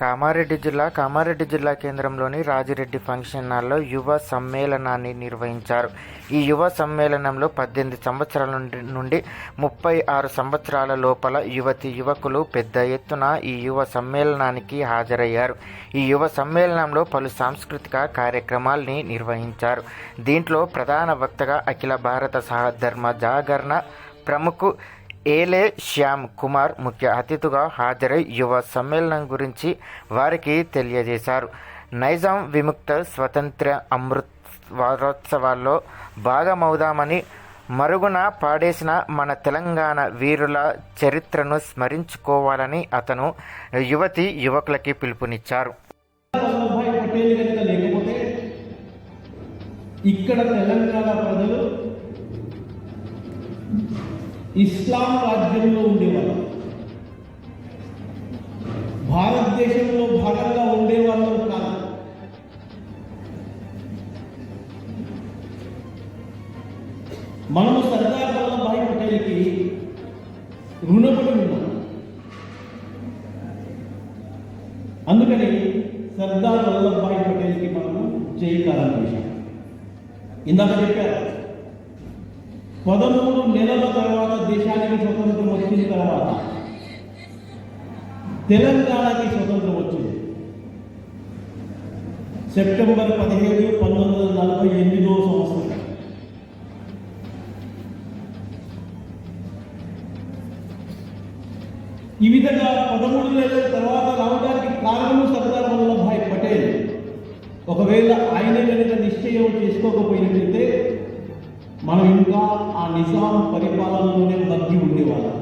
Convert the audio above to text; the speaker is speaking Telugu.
కామారెడ్డి జిల్లా కేంద్రంలోని రాజిరెడ్డి ఫంక్షన్ హాల్లో యువ సమ్మేళనాన్ని నిర్వహించారు. ఈ యువ సమ్మేళనంలో 18 సంవత్సరాల నుండి 36 సంవత్సరాల లోపల యువకులు పెద్ద ఎత్తున ఈ యువ సమ్మేళనానికి హాజరయ్యారు. ఈ యువ సమ్మేళనంలో పలు సాంస్కృతిక కార్యక్రమాల్ని నిర్వహించారు. దీంట్లో ప్రధాన వక్తగా అఖిల భారత సహధర్మ జాగరణ ప్రముఖ ఏలే శ్యామ్ కుమార్ ముఖ్య అతిథిగా హాజరై యువ సమ్మేళనం గురించి వారికి తెలియజేశారు. నైజాం విముక్త స్వతంత్ర అమృత్ వారోత్సవాల్లో భాగమవుదామని, మరుగున పాడేసిన మన తెలంగాణ వీరుల చరిత్రను స్మరించుకోవాలని అతను యువకులకి పిలుపునిచ్చారు. ఇక్కడ తెలంగాణ ప్రజలు ఇస్లాం రాజ్యంలో ఉండేవాళ్ళు, భారతదేశంలో భాగంగా ఉండేవాళ్ళు కాదు. మనము సర్దార్ వల్లభాయ్ పటేల్కి రుణపడి ఉన్నాం. అందుకని సర్దార్ వల్లభాయ్ పటేల్కి మనము జయకారం చేశాం. ఇందాక చెప్పారు, 13 నెలల తర్వాత దేశానికి స్వతంత్రం వచ్చిన తర్వాత తెలంగాణకి స్వతంత్రం వచ్చింది. సెప్టెంబర్ 17, 1948 సంవత్సరం. ఈ విధంగా 13 నెలల తర్వాత రావడానికి కారణం సర్దార్ వల్లభాయ్ పటేల్. ఒకవేళ ఆయన కనుక నిశ్చయం చేసుకోకపోయినట్లయితే మనం ఇంకా ఆ నిజాం పరిపాలనలోనే మగ్గి ఉండేవాళ్ళం.